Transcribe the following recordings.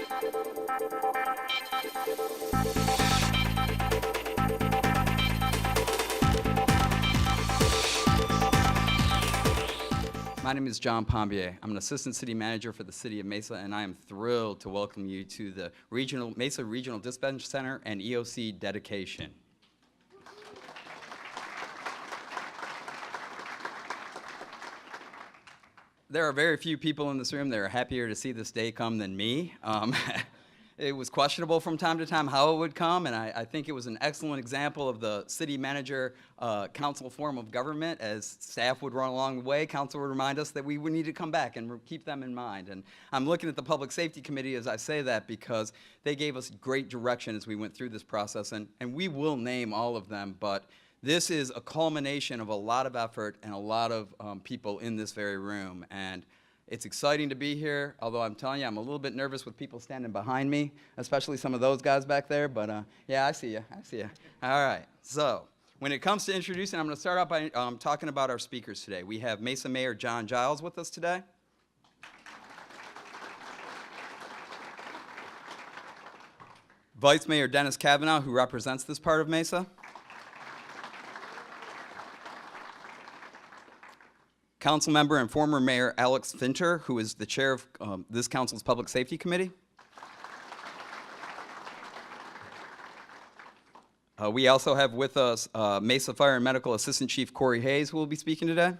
My name is John Pombler. I'm an assistant city manager for the city of Mesa, and I am thrilled to welcome you to the Mesa Regional Dispatch Center and EOC dedication. There are very few people in this room that are happier to see this day come than me. It was questionable from time to time how it would come, and I think it was an excellent example of the city manager council form of government. As staff would run along the way, council would remind us that we would need to come back and keep them in mind. And I'm looking at the Public Safety Committee as I say that because they gave us great direction as we went through this process, and we will name all of them, but this is a culmination of a lot of effort and a lot of people in this very room. And it's exciting to be here, although I'm telling you, I'm a little bit nervous with people standing behind me, especially some of those guys back there, but yeah, I see you. All right, so when it comes to introducing, I'm going to start out by talking about our speakers today. We have Mesa Mayor John Giles with us today. Vice Mayor Dennis Kavanaugh, who represents this part of Mesa. Council member and former Mayor Alex Finter, who is the chair of this council's Public Safety Committee. We also have with us Mesa Fire and Medical Assistant Chief Corey Hayes, who will be speaking today.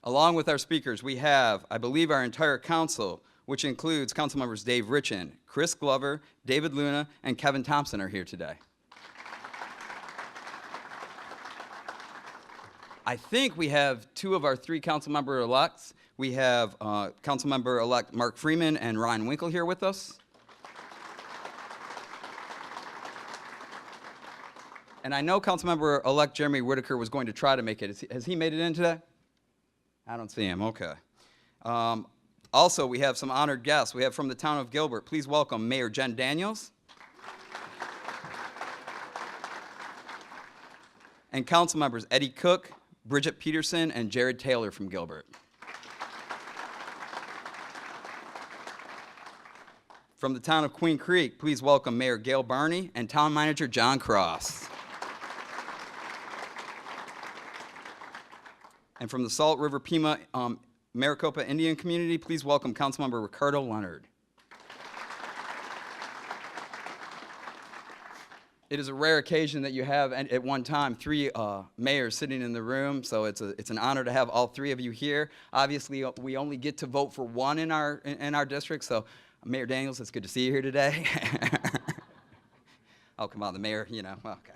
Along with our speakers, we have, I believe, our entire council, which includes council members Dave Richin, Chris Glover, David Luna, and Kevin Thompson are here today. I think we have two of our three council member elects. We have council member elect Mark Freeman and Ryan Winkle here with us. And I know council member elect Jeremy Whitaker was going to try to make it. Has he made it in today? I don't see him, okay. Also, we have some honored guests. We have from the town of Gilbert. Please welcome Mayor Jen Daniels. And council members Eddie Cook, Bridget Peterson, and Jared Taylor from Gilbert. From the town of Queen Creek, please welcome Mayor Gail Barney and Town Manager John Cross. And from the Salt River Pima Maricopa Indian community, please welcome Councilmember Ricardo Leonard. It is a rare occasion that you have at one time three mayors sitting in the room, so it's an honor to have all three of you here. Obviously, we only get to vote for one in our district, so Mayor Daniels, it's good to see you here today. Oh, come on, the mayor, you know, okay.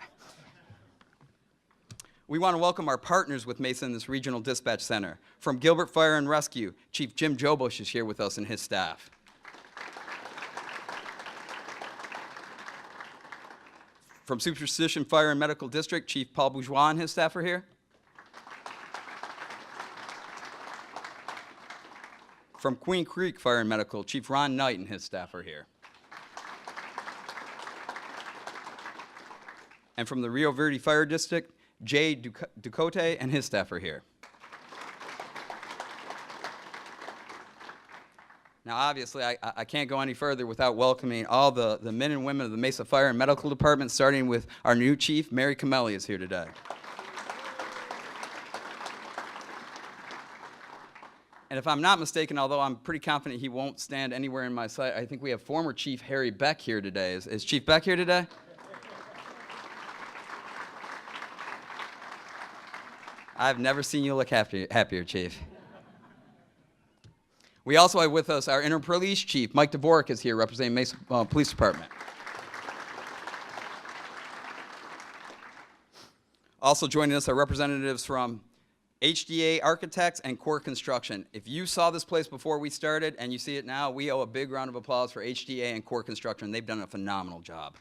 We want to welcome our partners with Mesa in this regional dispatch center. From Gilbert Fire and Rescue, Chief Jim Jobush is here with us and his staff. From Superstition Fire and Medical District, Chief Paul Bourgeois and his staff are here. From Queen Creek Fire and Medical, Chief Ron Knight and his staff are here. And from the Rio Verde Fire District, Jay Ducote and his staff are here. Now, obviously, I can't go any further without welcoming all the men and women of the Mesa Fire and Medical Department, starting with our new chief, Mary Camelli, is here today. And if I'm not mistaken, although I'm pretty confident he won't stand anywhere in my sight, I think we have former Chief Harry Beck here today. Is Chief Beck here today? I've never seen you look happier, Chief. We also have with us our Inter-Police Chief, Mike Dvorak is here representing Mesa Police Department. Also joining us are representatives from HDA Architects and Core Construction. If you saw this place before we started and you see it now, we owe a big round of applause for HDA and Core Construction. They've done a phenomenal job.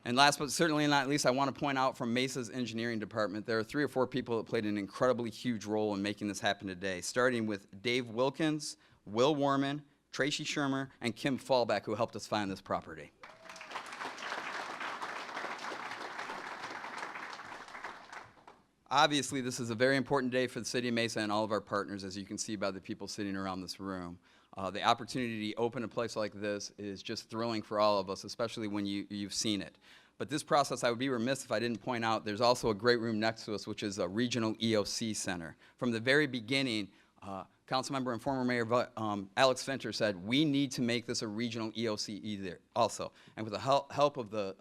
And last but certainly not least, I want to point out from Mesa's engineering department, there are 3 or 4 people that played an incredibly huge role in making this happen today, starting with Dave Wilkins, Will Warman, Tracy Shermer, and Kim Fallback, who helped us find this property. Obviously, this is a very important day for the city of Mesa and all of our partners, as you can see by the people sitting around this room. The opportunity to open a place like this is just thrilling for all of us, especially when you've seen it. But this process, I would be remiss if I didn't point out, there's also a great room next to us, which is a regional EOC center. From the very beginning, Councilmember and former Mayor Alex Finter said, we need to make this a regional EOC either also. And with the help of the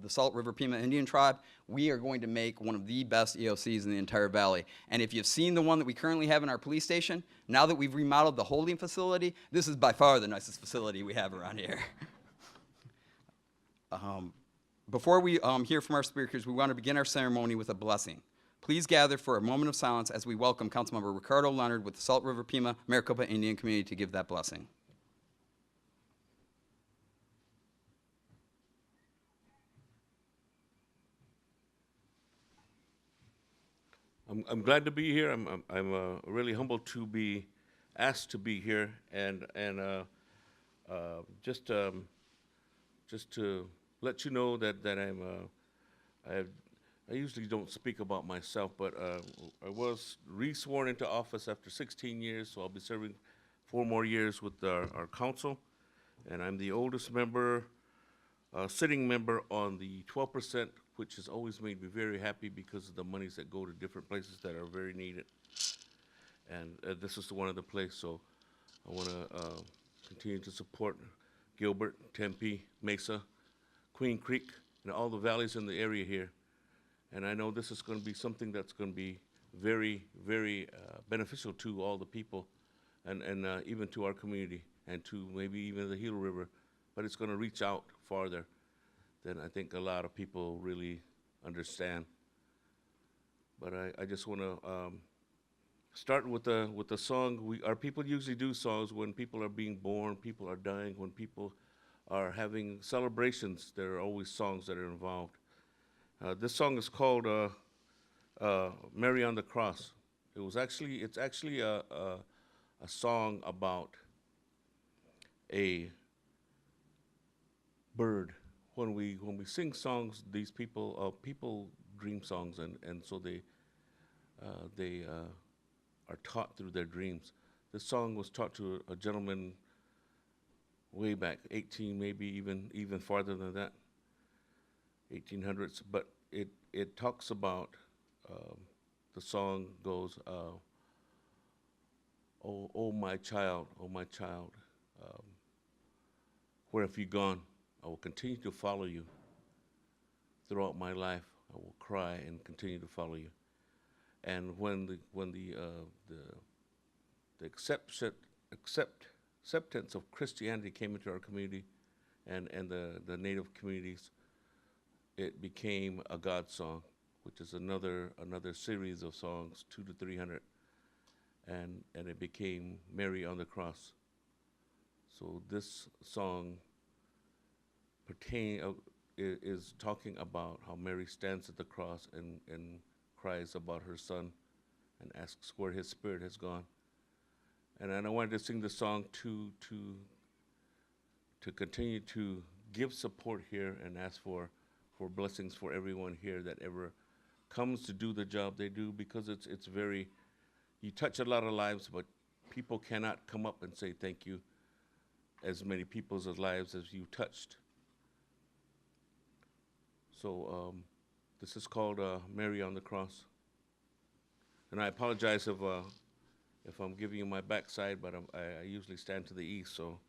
Salt River Pima Indian Tribe, we are going to make one of the best EOCs in the entire valley. And if you've seen the one that we currently have in our police station, now that we've remodeled the holding facility, this is by far the nicest facility we have around here. Before we hear from our speakers, we want to begin our ceremony with a blessing. Please gather for a moment of silence as we welcome Councilmember Ricardo Leonard with the Salt River Pima Maricopa Indian Community to give that blessing. I'm glad to be here. I'm really humbled to be asked to be here, and just to let you know that I usually don't speak about myself, but I was re-sworn into office after 16 years, so I'll be serving 4 more years with our council, and I'm the oldest member, sitting member on the 12%, which has always made me very happy because of the monies that go to different places that are very needed. And this is one of the places, so I want to continue to support Gilbert, Tempe, Mesa, Queen Creek, and all the valleys in the area here. And I know this is going to be something that's going to be very, very beneficial to all the people, and even to our community, and to maybe even the Gila River, but it's going to reach out farther than I think a lot of people really understand. But I just want to start with the song. Our people usually do songs when people are being born, people are dying, when people are having celebrations. There are always songs that are involved. This song is called "Mary on the Cross." It's actually a song about a bird. When we sing songs, these people dream songs, and so they are taught through their dreams. This song was taught to a gentleman way back, 18, maybe even farther than that, 1800s. But it talks about, the song goes, oh my child, where have you gone? I will continue to follow you throughout my life. I will cry and continue to follow you. And when the acceptance of Christianity came into our community and the Native communities, it became a God song, which is another series of songs, 200 to 300, and it became Mary on the Cross. So this song is talking about how Mary stands at the cross and cries about her son and asks where his spirit has gone. And I wanted to sing the song to continue to give support here and ask for blessings for everyone here that ever comes to do the job they do, because it's very, you touch a lot of lives, but people cannot come up and say thank you as many people's lives as you touched. So this is called Mary on the Cross. And I apologize if I'm giving you my backside, but I usually stand to the east, so.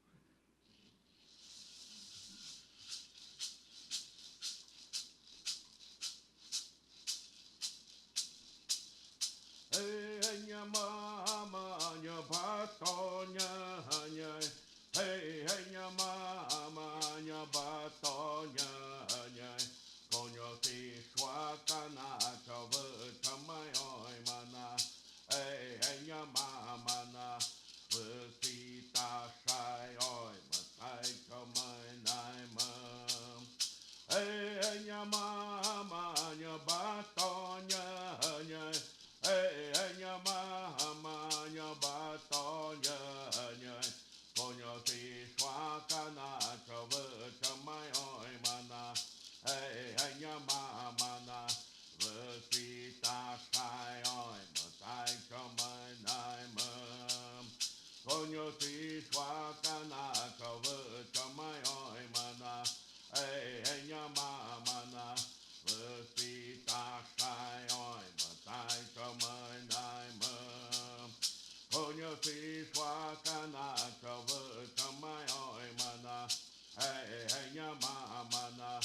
con yo si xóa ca na cho vợ cho mai oi mà na ê ê nhà mà na vợ si ta sai oi mà tai cho mai nai mơ con yo si xóa ca na cho vợ cho mai oi mà na ê ê nhà mà na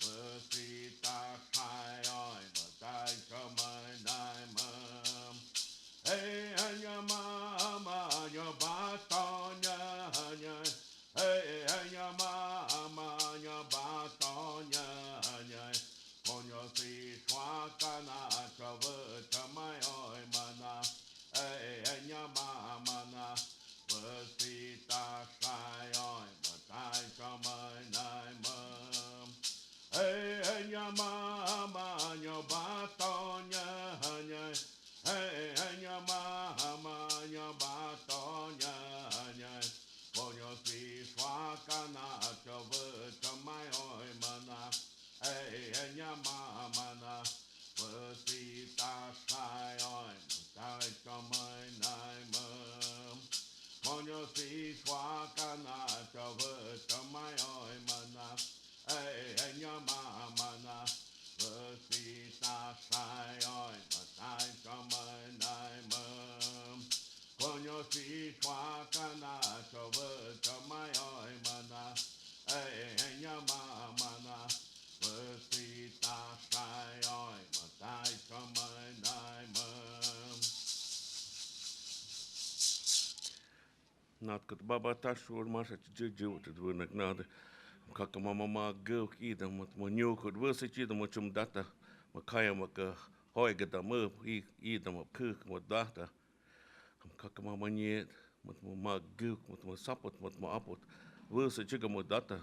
vợ si ta sai oi mà tai cho mai nai mơ hey anya mama yo batonya anya hey anya mama yo batonya anya konyo si xóa kana cho vợ cho mai oi mana hey anya mama na vợ si ta sai oi mà tai cho mai nai mơ hey anya mama yo batonya anya hey, anya mama, anya bato, anya, konyo si xóa kana cho vợ cho mai oi mana. Hey, anya mama na, vợ si ta sai oi, tai cho mai nai mơ. Konyo si xóa kana cho vợ cho mai oi mana. Hey, anya mama na. Vợ si ta sai oi mà tai cho mai nai mơ con nhỏ si xóa ca na cho vợ cho mai oi mà na ê ê nhà mà na vợ si ta sai oi mà tai cho mai nai mơ Natkot baba tashur masha jiu to do nagnade kaka mama go ida mo nyoko verse chida mo chum data mo kaya mo ka hoiga da mo ida mo cook mo data kaka mama nyet mo ma go mo support mo apot verse chiga mo data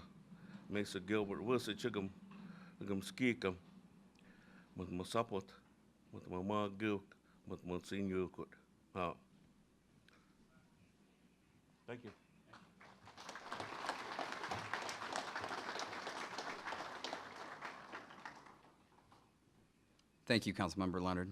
Mesa Gilbert verse chigam skikam mo support mo ma go mo senior could Thank you. Thank you, Councilmember Leonard.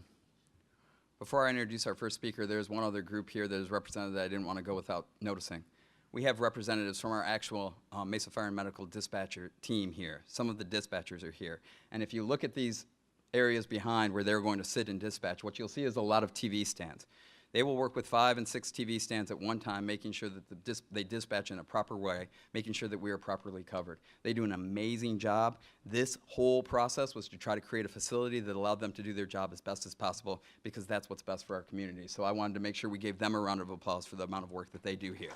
Before I introduce our first speaker, there's one other group here that is represented that I didn't want to go without noticing. We have representatives from our actual Mesa Fire and Medical dispatcher team here. Some of the dispatchers are here. And if you look at these areas behind where they're going to sit and dispatch, what you'll see is a lot of TV stands. They will work with 5 and 6 TV stands at one time, making sure that they dispatch in a proper way, making sure that we are properly covered. They do an amazing job. This whole process was to try to create a facility that allowed them to do their job as best as possible, because that's what's best for our community. So I wanted to make sure we gave them a round of applause for the amount of work that they do here.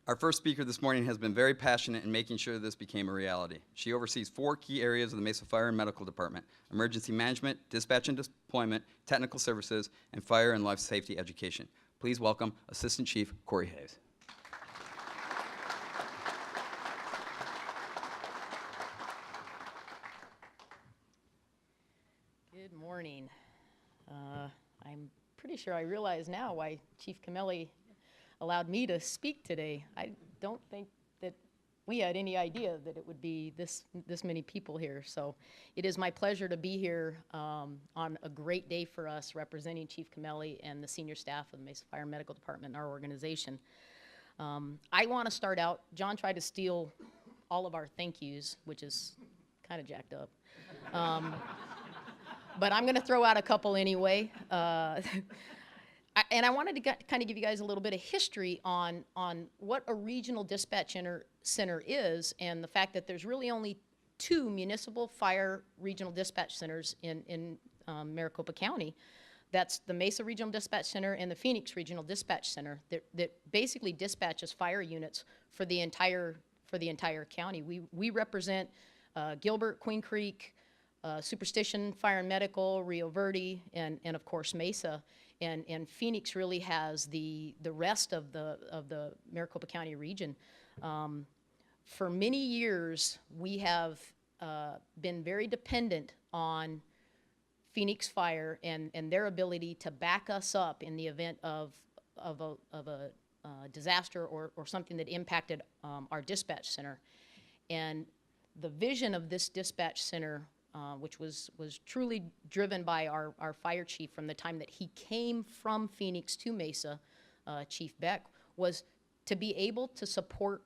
Our first speaker this morning has been very passionate in making sure this became a reality. She oversees 4 key areas of the Mesa Fire and Medical Department: emergency management, dispatch and deployment, technical services, and fire and life safety education. Please welcome Assistant Chief Corey Hayes. Good morning. I'm pretty sure I realize now why Chief Camelli allowed me to speak today. I don't think that we had any idea that it would be this many people here. So it is my pleasure to be here on a great day for us, representing Chief Camelli and the senior staff of the Mesa Fire and Medical Department in our organization. I want to start out, John tried to steal all of our thank yous, which is kind of jacked up. But I'm going to throw out a couple anyway. And I wanted to kind of give you guys a little bit of history on what a regional dispatch center is, and the fact that there's really only 2 municipal fire regional dispatch centers in Maricopa County. That's the Mesa Regional Dispatch Center and the Phoenix Regional Dispatch Center that basically dispatches fire units for the entire county. We represent Gilbert, Queen Creek, Superstition, Fire and Medical, Rio Verde, and of course Mesa. And Phoenix really has the rest of the Maricopa County region. For many years, we have been very dependent on Phoenix Fire and their ability to back us up in the event of a disaster or something that impacted our dispatch center. And the vision of this dispatch center which was truly driven by our fire chief from the time that he came from Phoenix to Mesa, Chief Beck, was to be able to support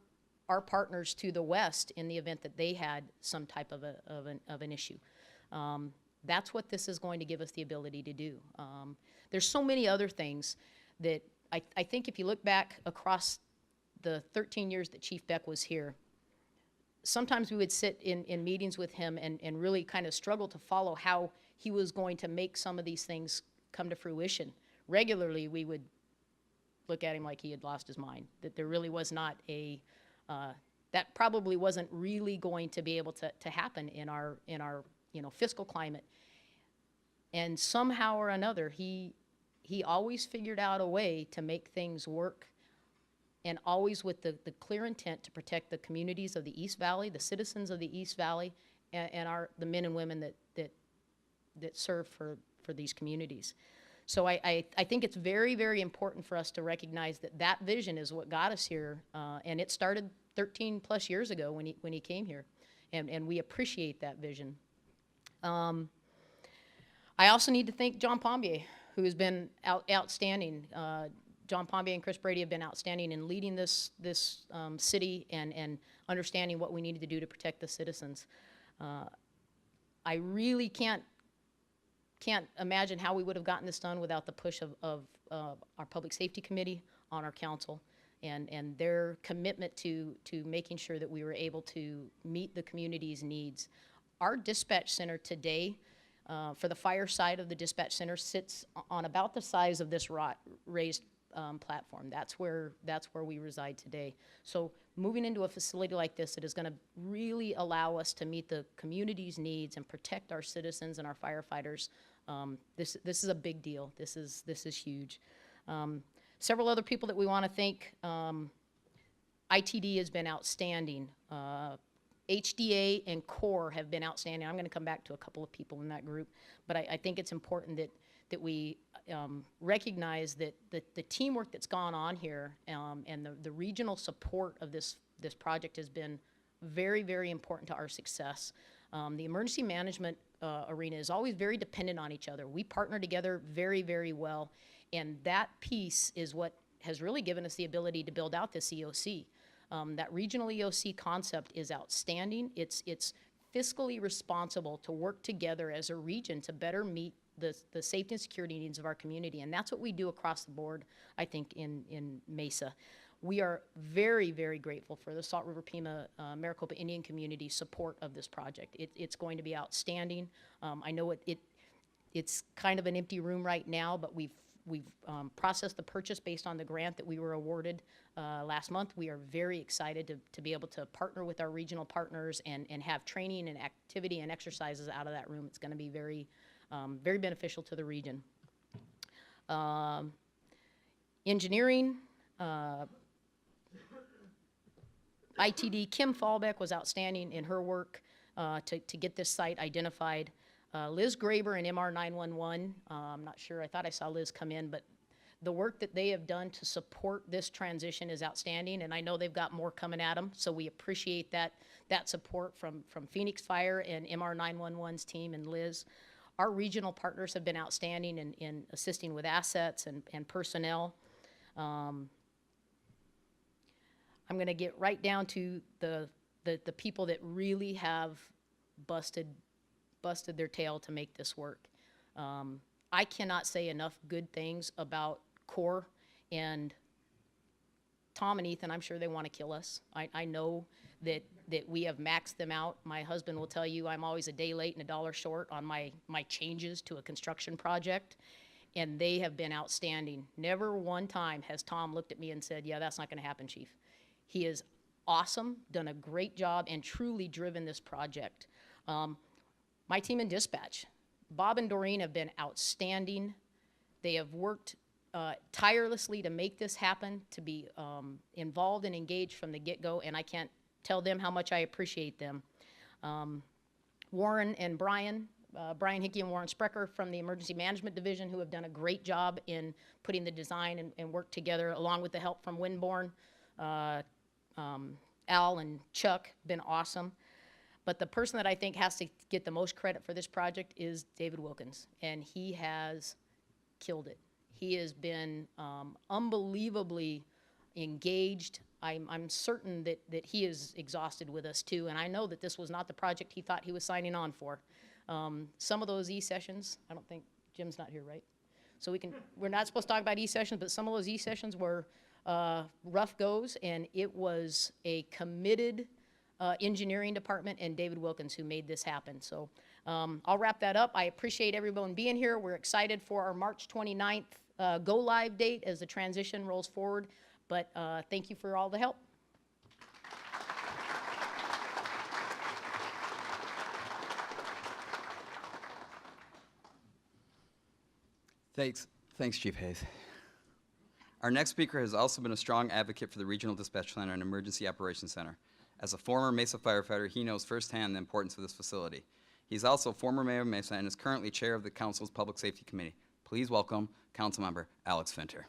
our partners to the west in the event that they had some type of an issue. That's what this is going to give us the ability to do. There's so many other things that I think if you look back across the 13 years that Chief Beck was here, sometimes we would sit in meetings with him and really kind of struggle to follow how he was going to make some of these things come to fruition. Regularly, we would look at him like he had lost his mind, that there really was not that probably wasn't really going to be able to happen in our fiscal climate. And somehow or another, he always figured out a way to make things work, and always with the clear intent to protect the communities of the East Valley, the citizens of the East Valley, and the men and women that serve for these communities. So I think it's very, very important for us to recognize that vision is what got us here, and it started 13 plus years ago when he came here, and we appreciate that vision. I also need to thank John Pombler, who has been outstanding. John Pombler and Chris Brady have been outstanding in leading this city and understanding what we needed to do to protect the citizens. I really can't imagine how we would have gotten this done without the push of our Public Safety Committee on our council and their commitment to making sure that we were able to meet the community's needs. Our dispatch center today, for the fire side of the dispatch center, sits on about the size of this raised platform. That's where we reside today. So moving into a facility like this, it is going to really allow us to meet the community's needs and protect our citizens and our firefighters. This is a big deal. This is huge. Several other people that we want to thank. ITD has been outstanding. HDA and CORE have been outstanding. I'm going to come back to a couple of people in that group, but I think it's important that we recognize that the teamwork that's gone on here and the regional support of this project has been very, very important to our success. The emergency management arena is always very dependent on each other. We partner together very, very well, and that piece is what has really given us the ability to build out this EOC. That regional EOC concept is outstanding. It's fiscally responsible to work together as a region to better meet the safety and security needs of our community, and that's what we do across the board, I think, in Mesa. We are very, very grateful for the Salt River Pima Maricopa Indian community support of this project. It's going to be outstanding. I know it's kind of an empty room right now, but we've processed the purchase based on the grant that we were awarded last month. We are very excited to be able to partner with our regional partners and have training and activity and exercises out of that room. It's going to be very, very beneficial to the region. Engineering, ITD, Kim Fallbeck was outstanding in her work to get this site identified. Liz Graber and MR 911, I'm not sure, I thought I saw Liz come in, but the work that they have done to support this transition is outstanding, and I know they've got more coming at them, so we appreciate that support from Phoenix Fire and MR 911's team and Liz. Our regional partners have been outstanding in assisting with assets and personnel. I'm going to get right down to the people that really have busted their tail to make this work. I cannot say enough good things about CORE, and Tom and Ethan, I'm sure they want to kill us. I know that we have maxed them out. My husband will tell you I'm always a day late and $1 short on my changes to a construction project, and they have been outstanding. Never one time has Tom looked at me and said, yeah, that's not going to happen, Chief. He is awesome, done a great job, and truly driven this project. My team in dispatch, Bob and Doreen, have been outstanding. They have worked tirelessly to make this happen, to be involved and engaged from the get-go, and I can't tell them how much I appreciate them. Warren and Brian Hickey and Warren Sprecher from the Emergency Management Division, who have done a great job in putting the design and work together, along with the help from Winborn. Al and Chuck, been awesome. But the person that I think has to get the most credit for this project is David Wilkins, and he has killed it. He has been unbelievably engaged. I'm certain that he is exhausted with us too, and I know that this was not the project he thought he was signing on for. Some of those E-sessions, I don't think, Jim's not here, right? So we're not supposed to talk about E-sessions, but some of those E-sessions were rough goes, and it was a committed engineering department and David Wilkins who made this happen. So I'll wrap that up. I appreciate everyone being here. We're excited for our March 29th go-live date as the transition rolls forward, but thank you for all the help. Thanks, Chief Hayes. Our next speaker has also been a strong advocate for the Regional Dispatch Center and Emergency Operations Center. As a former Mesa firefighter, he knows firsthand the importance of this facility. He's also former mayor of Mesa and is currently chair of the council's Public Safety Committee. Please welcome Councilmember Alex Finter.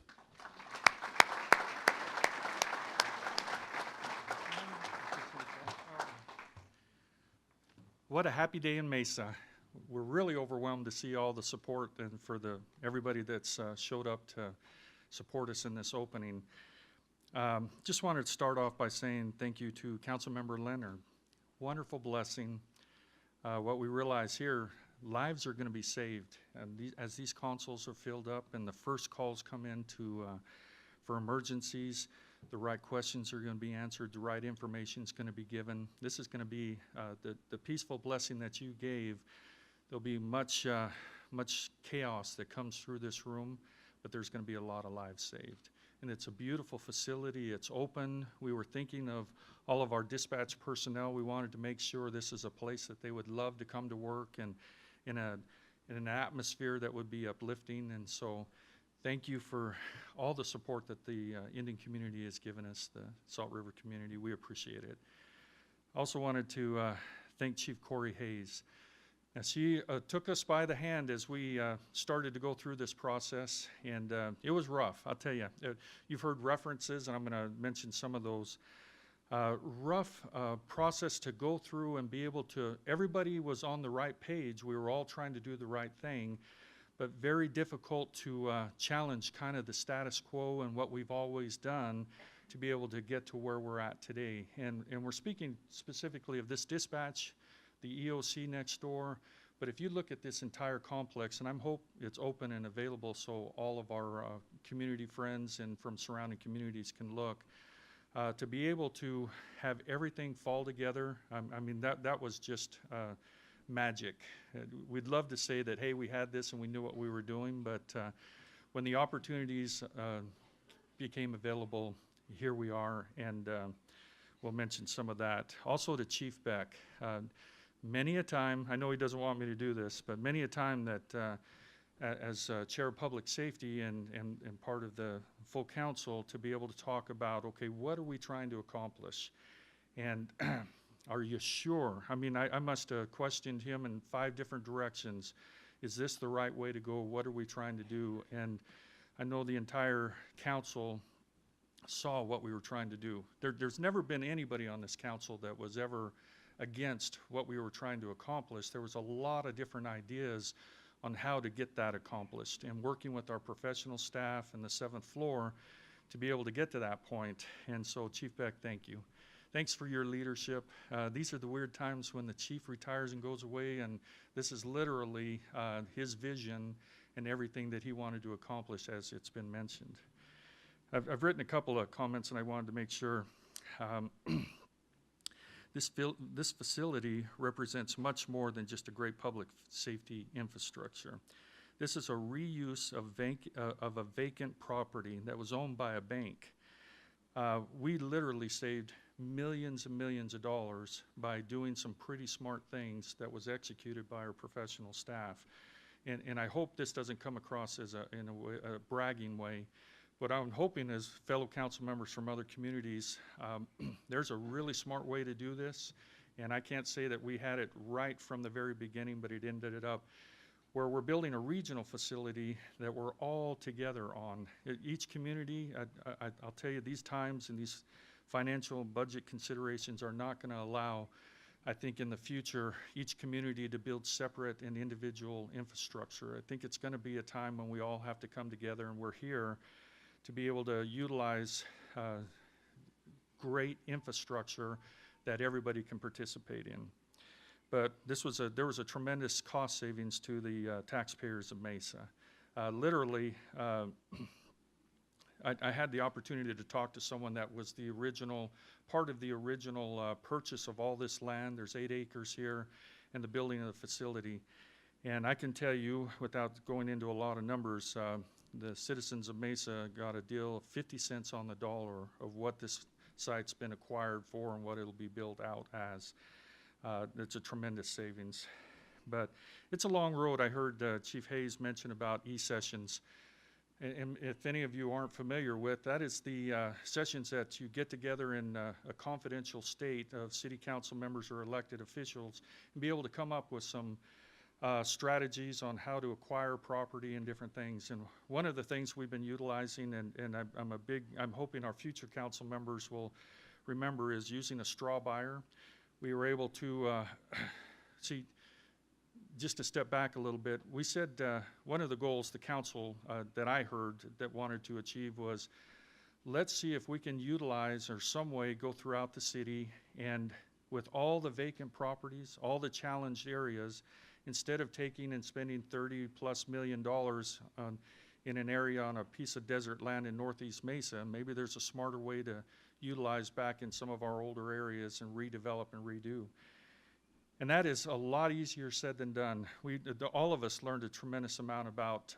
What a happy day in Mesa. We're really overwhelmed to see all the support and for everybody that's showed up to support us in this opening. Just wanted to start off by saying thank you to Councilmember Leonard. Wonderful blessing. What we realize here, lives are going to be saved. And as these consoles are filled up and the first calls come in for emergencies, the right questions are going to be answered, the right information is going to be given. This is going to be the peaceful blessing that you gave. There'll be much chaos that comes through this room, but there's going to be a lot of lives saved. And it's a beautiful facility. It's open. We were thinking of all of our dispatch personnel. We wanted to make sure this is a place that they would love to come to work and in an atmosphere that would be uplifting. And so thank you for all the support that the Indian community has given us, the Salt River community. We appreciate it. Also wanted to thank Chief Corey Hayes. Now, she took us by the hand as we started to go through this process, and it was rough, I'll tell you. You've heard references, and I'm going to mention some of those. Rough process to go through and be able to, everybody was on the right page. We were all trying to do the right thing, but very difficult to challenge kind of the status quo and what we've always done to be able to get to where we're at today. And we're speaking specifically of this dispatch, the EOC next door, but if you look at this entire complex, and I hope it's open and available so all of our community friends and from surrounding communities can look, to be able to have everything fall together, I mean, that was just magic. We'd love to say that, hey, we had this and we knew what we were doing, but when the opportunities became available, here we are, and we'll mention some of that. Also to Chief Beck. Many a time, I know he doesn't want me to do this, but many a time that as Chair of Public Safety and part of the full council to be able to talk about, okay, what are we trying to accomplish? And are you sure? I mean, I must have questioned him in 5 different directions. Is this the right way to go? What are we trying to do? And I know the entire council saw what we were trying to do. There's never been anybody on this council that was ever against what we were trying to accomplish. There was a lot of different ideas on how to get that accomplished, and working with our professional staff and the 7th floor to be able to get to that point. And so, Chief Beck, thank you. Thanks for your leadership. These are the weird times when the chief retires and goes away, and this is literally his vision and everything that he wanted to accomplish, as it's been mentioned. I've written a couple of comments, and I wanted to make sure. This facility represents much more than just a great public safety infrastructure. This is a reuse of a vacant property that was owned by a bank. We literally saved millions and millions of dollars by doing some pretty smart things that was executed by our professional staff. And I hope this doesn't come across as a bragging way. What I'm hoping is fellow council members from other communities, there's a really smart way to do this, and I can't say that we had it right from the very beginning, but it ended up where we're building a regional facility that we're all together on. Each community, I'll tell you, these times and these financial budget considerations are not going to allow I think in the future, each community to build separate and individual infrastructure. I think it's going to be a time when we all have to come together, and we're here to be able to utilize great infrastructure that everybody can participate in. But there was a tremendous cost savings to the taxpayers of Mesa. Literally, I had the opportunity to talk to someone that was the original, part of the original purchase of all this land. There's 8 acres here and the building of the facility. And I can tell you, without going into a lot of numbers, the citizens of Mesa got a deal of 50 cents on the dollar of what this site's been acquired for and what it'll be built out as. It's a tremendous savings. But it's a long road. I heard Chief Hayes mention about e-sessions. And if any of you aren't familiar with, that is the sessions that you get together in a confidential state of city council members or elected officials and be able to come up with some strategies on how to acquire property and different things. And one of the things we've been utilizing, and I'm hoping our future council members will remember, is using a straw buyer. We were able to see. Just to step back a little bit, we said one of the goals the council that I heard that wanted to achieve was, let's see if we can utilize or some way go throughout the city and with all the vacant properties, all the challenged areas, instead of taking and spending $30+ million in an area on a piece of desert land in Northeast Mesa, maybe there's a smarter way to utilize back in some of our older areas and redevelop and redo. And that is a lot easier said than done. All of us learned a tremendous amount about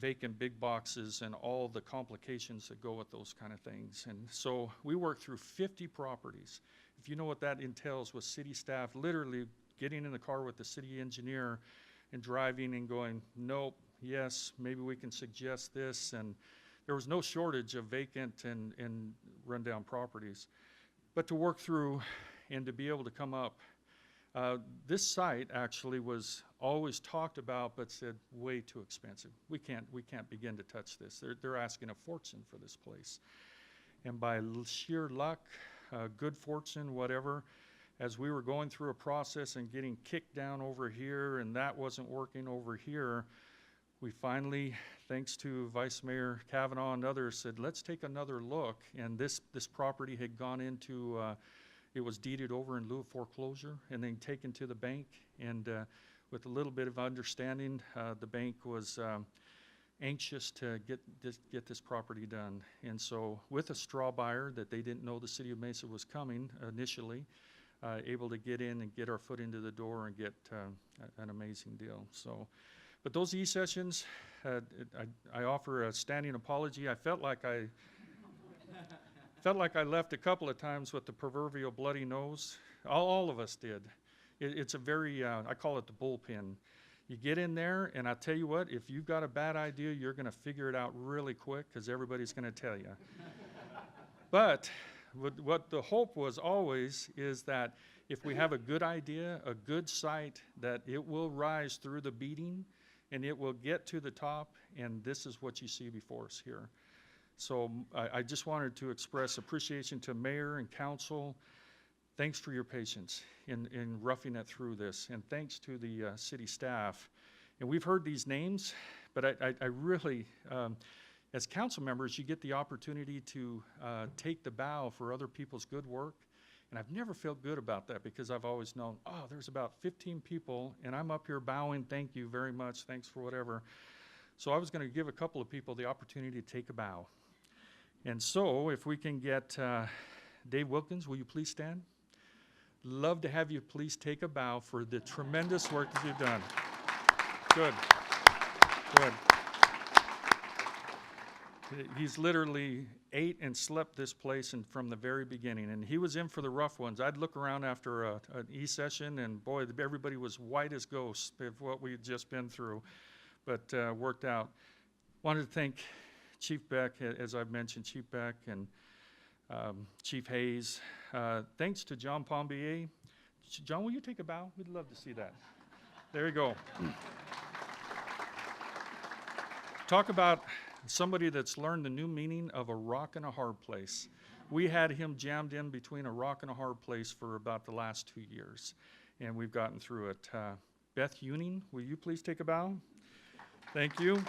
vacant big boxes and all the complications that go with those kind of things. And so we worked through 50 properties. If you know what that entails with city staff, literally getting in the car with the city engineer and driving and going, nope, yes, maybe we can suggest this. And there was no shortage of vacant and rundown properties. But to work through and to be able to come up, this site actually was always talked about, but said way too expensive. We can't begin to touch this. They're asking a fortune for this place. And by sheer luck, good fortune, whatever, as we were going through a process and getting kicked down over here, and that wasn't working over here, we finally, thanks to Vice Mayor Kavanaugh and others, said, let's take another look. And this property had gone into it was deeded over in lieu of foreclosure and then taken to the bank. And with a little bit of understanding, the bank was anxious to get this property done. And so with a straw buyer that they didn't know the city of Mesa was coming initially, able to get in and get our foot into the door and get an amazing deal. So, but those e-sessions, I offer a standing apology. I felt like I left a couple of times with the proverbial bloody nose. All of us did. It's a very, I call it the bullpen. You get in there, and I tell you what, if you've got a bad idea, you're going to figure it out really quick because everybody's going to tell you. But what the hope was always is that if we have a good idea, a good site, that it will rise through the beating and it will get to the top, and this is what you see before us here. So I just wanted to express appreciation to Mayor and Council. Thanks for your patience in roughing it through this, and thanks to the city staff. And we've heard these names, but I really, as council members, you get the opportunity to take the bow for other people's good work. And I've never felt good about that because I've always known, oh, there's about 15 people, and I'm up here bowing, thank you very much, thanks for whatever. So I was going to give a couple of people the opportunity to take a bow. And so if we can get Dave Wilkins, will you please stand? Love to have you please take a bow for the tremendous work that you've done. Good. Good. He's literally ate and slept this place and from the very beginning, and he was in for the rough ones. I'd look around after an e-session, and boy, everybody was white as ghosts of what we had just been through, but worked out. Wanted to thank Chief Beck, as I've mentioned, Chief Beck and Chief Hayes. Thanks to John Pombler. John, will you take a bow? We'd love to see that. There you go. Talk about somebody that's learned the new meaning of a rock and a hard place. We had him jammed in between a rock and a hard place for about the last 2 years, and we've gotten through it. Beth Uning, will you please take a bow? Thank you.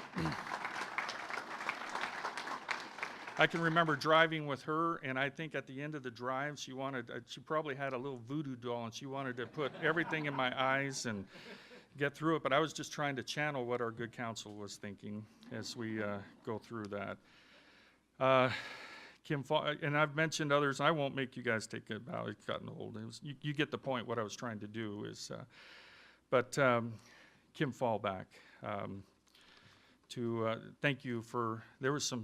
I can remember driving with her, and I think at the end of the drive, she probably had a little voodoo doll, and she wanted to put everything in my eyes and get through it, but I was just trying to channel what our good counsel was thinking as we go through that. And I've mentioned others. I won't make you guys take a bow. It's gotten old. You get the point. What I was trying to do is, Kim Fallback, thank you for. There was some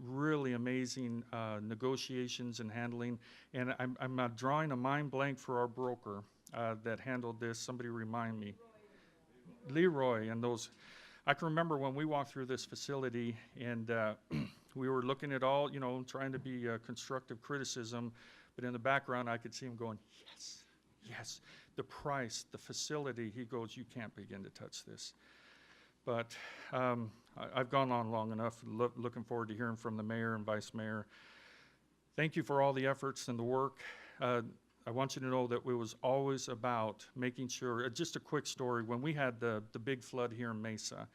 really amazing negotiations and handling, and I'm drawing a mind blank for our broker that handled this. Somebody remind me. Leroy and those. I can remember when we walked through this facility and we were looking at all, trying to be constructive criticism, but in the background I could see him going, yes, yes, the price, the facility. He goes, you can't begin to touch this. But I've gone on long enough. Looking forward to hearing from the mayor and vice mayor. Thank you for all the efforts and the work. I want you to know that it was always about making sure, just a quick story, when we had the big flood here in Mesa,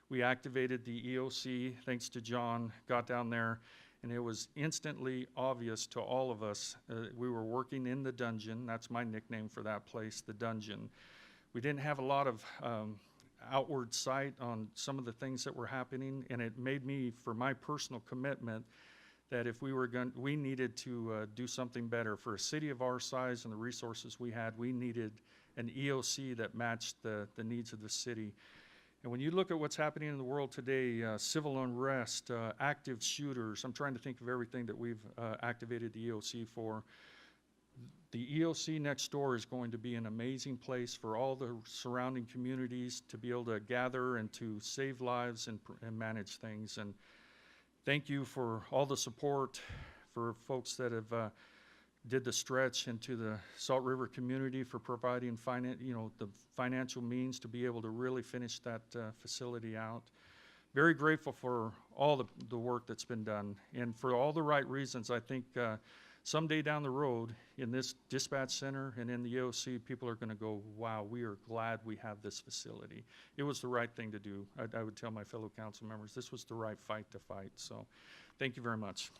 we activated the EOC, thanks to John, got down there, and it was instantly obvious to all of us. We were working in the dungeon. That's my nickname for that place, the dungeon. We didn't have a lot of outward sight on some of the things that were happening, and it made me, for my personal commitment, that if we needed to do something better for a city of our size and the resources we had. We needed an EOC that matched the needs of the city. And when you look at what's happening in the world today, civil unrest, active shooters, I'm trying to think of everything that we've activated the EOC for. The EOC next door is going to be an amazing place for all the surrounding communities to be able to gather and to save lives and manage things. And thank you for all the support for folks that have did the stretch into the Salt River community for providing the financial means to be able to really finish that facility out. Very grateful for all the work that's been done, and for all the right reasons. I think someday down the road in this dispatch center and in the EOC, people are going to go, wow, we are glad we have this facility. It was the right thing to do. I would tell my fellow council members, this was the right fight to fight. So thank you very much.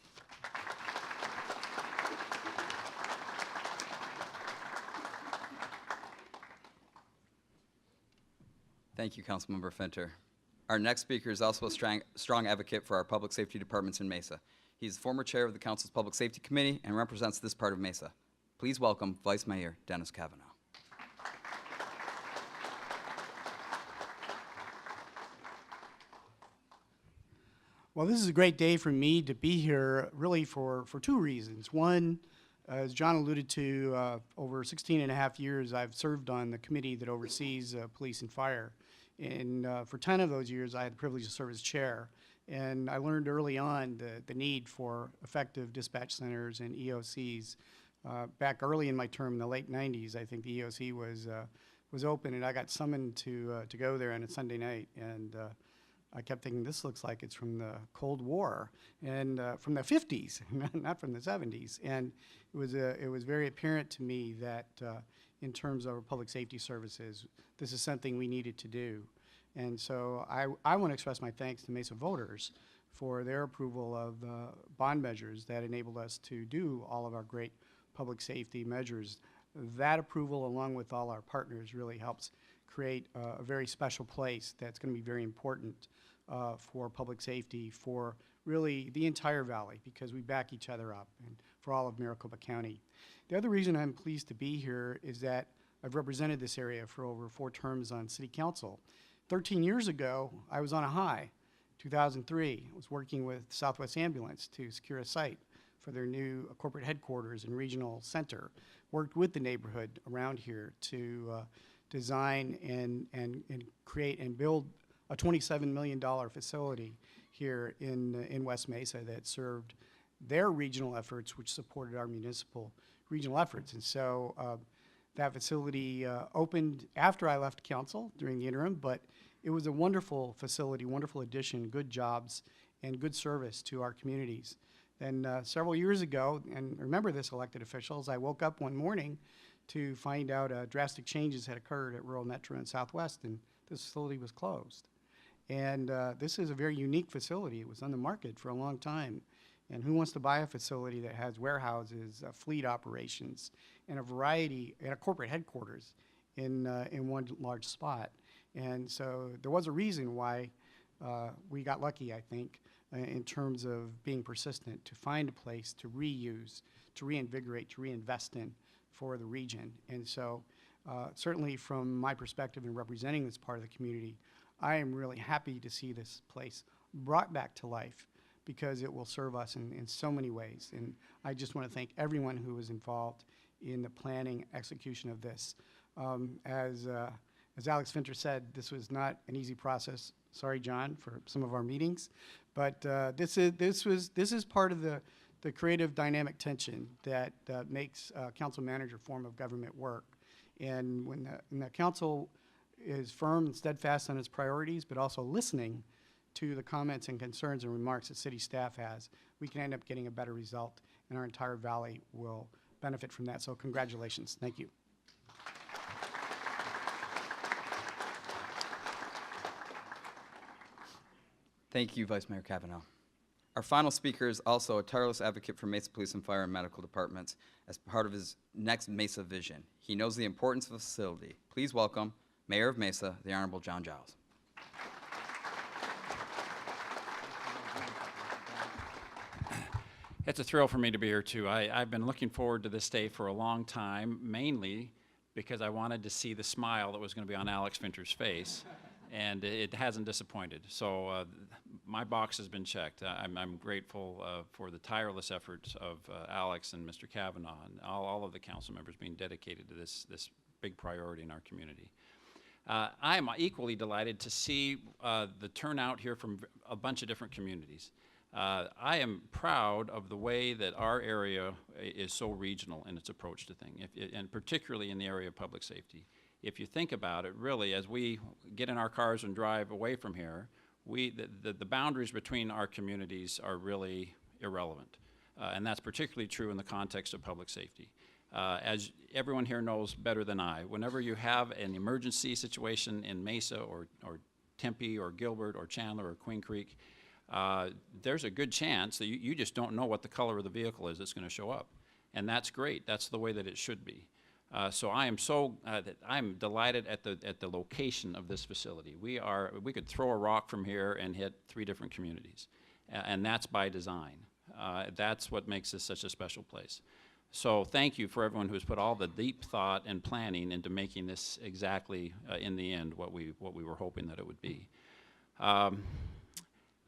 Thank you, Councilmember Finter. Our next speaker is also a strong advocate for our public safety departments in Mesa. He's the former chair of the council's Public Safety Committee and represents this part of Mesa. Please welcome Vice Mayor Dennis Kavanaugh. Well, this is a great day for me to be here, really for two reasons. One, as John alluded to, over 16 and a half years, I've served on the committee that oversees police and fire. And for 10 of those years, I had the privilege to serve as chair. And I learned early on the need for effective dispatch centers and EOCs. Back early in my term in the late 90s, I think the EOC was open, and I got summoned to go there on a Sunday night. And I kept thinking, this looks like it's from the Cold War and from the 50s, not from the 70s. And it was very apparent to me that in terms of our public safety services, this is something we needed to do. And so I want to express my thanks to Mesa voters for their approval of bond measures that enabled us to do all of our great public safety measures. That approval, along with all our partners, really helps create a very special place that's going to be very important for public safety for really the entire valley, because we back each other up, and for all of Maricopa County. The other reason I'm pleased to be here is that I've represented this area for over 4 terms on City Council. 13 years ago, I was on a high. 2003, I was working with Southwest Ambulance to secure a site for their new corporate headquarters and regional center. Worked with the neighborhood around here to design and create and build a $27 million facility here in West Mesa that served their regional efforts, which supported our municipal regional efforts. And so that facility opened after I left council during the interim, but it was a wonderful facility, wonderful addition, good jobs, and good service to our communities. Then several years ago, and remember this, elected officials, I woke up one morning to find out drastic changes had occurred at Rural Metro and Southwest, and this facility was closed. And this is a very unique facility. It was on the market for a long time. And who wants to buy a facility that has warehouses, fleet operations, and a variety, and a corporate headquarters in one large spot? And so there was a reason why we got lucky, I think, in terms of being persistent to find a place to reuse, to reinvigorate, to reinvest in for the region. And so certainly from my perspective in representing this part of the community, I am really happy to see this place brought back to life because it will serve us in so many ways. And I just want to thank everyone who was involved in the planning, execution of this. As Alex Finter said, this was not an easy process. Sorry, John, for some of our meetings, but this is part of the creative dynamic tension that makes council manager form of government work. And when the council is firm and steadfast on its priorities, but also listening to the comments and concerns and remarks that city staff has, we can end up getting a better result, and our entire valley will benefit from that. So congratulations. Thank you. Thank you, Vice Mayor Kavanaugh. Our final speaker is also a tireless advocate for Mesa Police and Fire and Medical Departments as part of his next Mesa vision. He knows the importance of the facility. Please welcome Mayor of Mesa, the Honorable John Giles. It's a thrill for me to be here, too. I've been looking forward to this day for a long time, mainly because I wanted to see the smile that was going to be on Alex Finter's face, and it hasn't disappointed. So my box has been checked. I'm grateful for the tireless efforts of Alex and Mr. Kavanaugh and all of the council members being dedicated to this big priority in our community. I am equally delighted to see the turnout here from a bunch of different communities. I am proud of the way that our area is so regional in its approach to things, and particularly in the area of public safety. If you think about it, really, as we get in our cars and drive away from here, the boundaries between our communities are really irrelevant. And that's particularly true in the context of public safety. As everyone here knows better than I, whenever you have an emergency situation in Mesa or Tempe or Gilbert or Chandler or Queen Creek, there's a good chance that you just don't know what the color of the vehicle is that's going to show up. And that's great. That's the way that it should be. So I am I'm delighted at the location of this facility. We could throw a rock from here and hit 3 different communities, and that's by design. That's what makes this such a special place. So thank you for everyone who's put all the deep thought and planning into making this exactly, in the end, what we were hoping that it would be.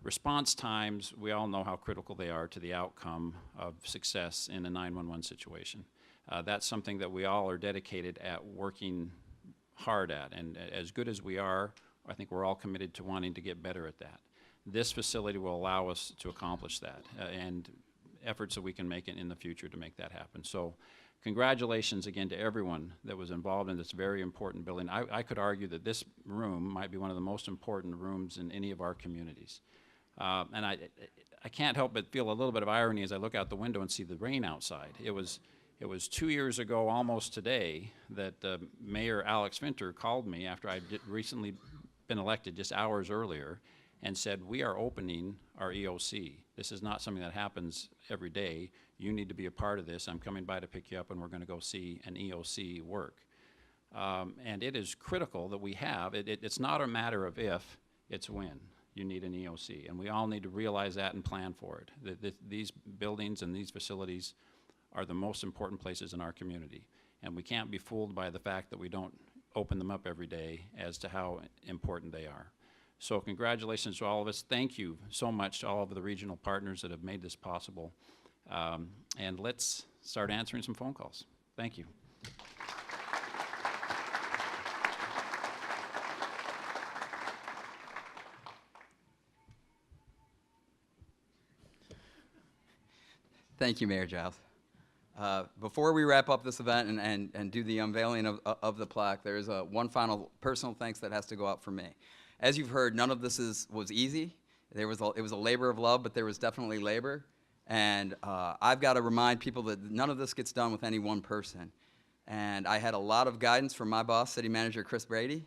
Response times, we all know how critical they are to the outcome of success in a 911 situation. That's something that we all are dedicated at working hard at, and as good as we are, I think we're all committed to wanting to get better at that. This facility will allow us to accomplish that, and efforts that we can make in the future to make that happen. So congratulations again to everyone that was involved in this very important building. I could argue that this room might be one of the most important rooms in any of our communities. And I can't help but feel a little bit of irony as I look out the window and see the rain outside. It was 2 years ago, almost today, that Mayor Alex Finter called me after I'd recently been elected just hours earlier and said, we are opening our EOC. This is not something that happens every day. You need to be a part of this. I'm coming by to pick you up, and we're going to go see an EOC work. And it is critical that we have, it's not a matter of if, it's when you need an EOC. And we all need to realize that and plan for it. These buildings and these facilities are the most important places in our community. And we can't be fooled by the fact that we don't open them up every day as to how important they are. So congratulations to all of us. Thank you so much to all of the regional partners that have made this possible. And let's start answering some phone calls. Thank you. Thank you, Mayor Giles. Before we wrap up this event and do the unveiling of the plaque, there's one final personal thanks that has to go out for me. As you've heard, none of this was easy. It was a labor of love, but there was definitely labor. And I've got to remind people that none of this gets done with any one person. And I had a lot of guidance from my boss, City Manager Chris Brady.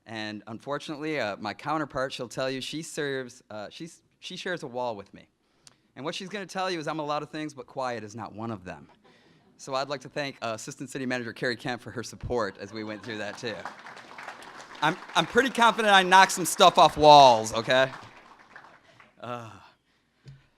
And unfortunately, my counterpart, she'll tell you she shares a wall with me. And what she's going to tell you is I'm a lot of things, but quiet is not one of them. So I'd like to thank Assistant City Manager Carrie Kemp for her support as we went through that too. I'm pretty confident I knocked some stuff off walls, okay?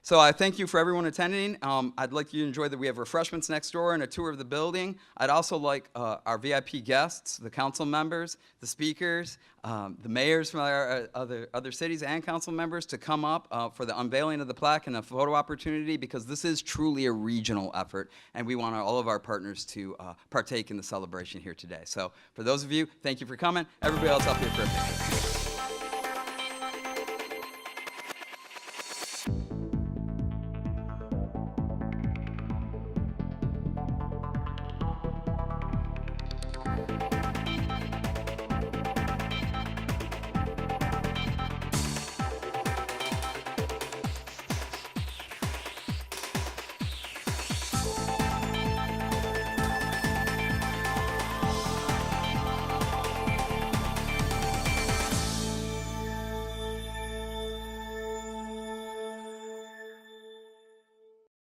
So I thank you for everyone attending. I'd like you to enjoy that we have refreshments next door and a tour of the building. I'd also like our VIP guests, the council members, the speakers, the mayors from our other cities and council members to come up for the unveiling of the plaque and a photo opportunity, because this is truly a regional effort and we want all of our partners to partake in the celebration here today. So for those of you, thank you for coming. Everybody else up here for a picture.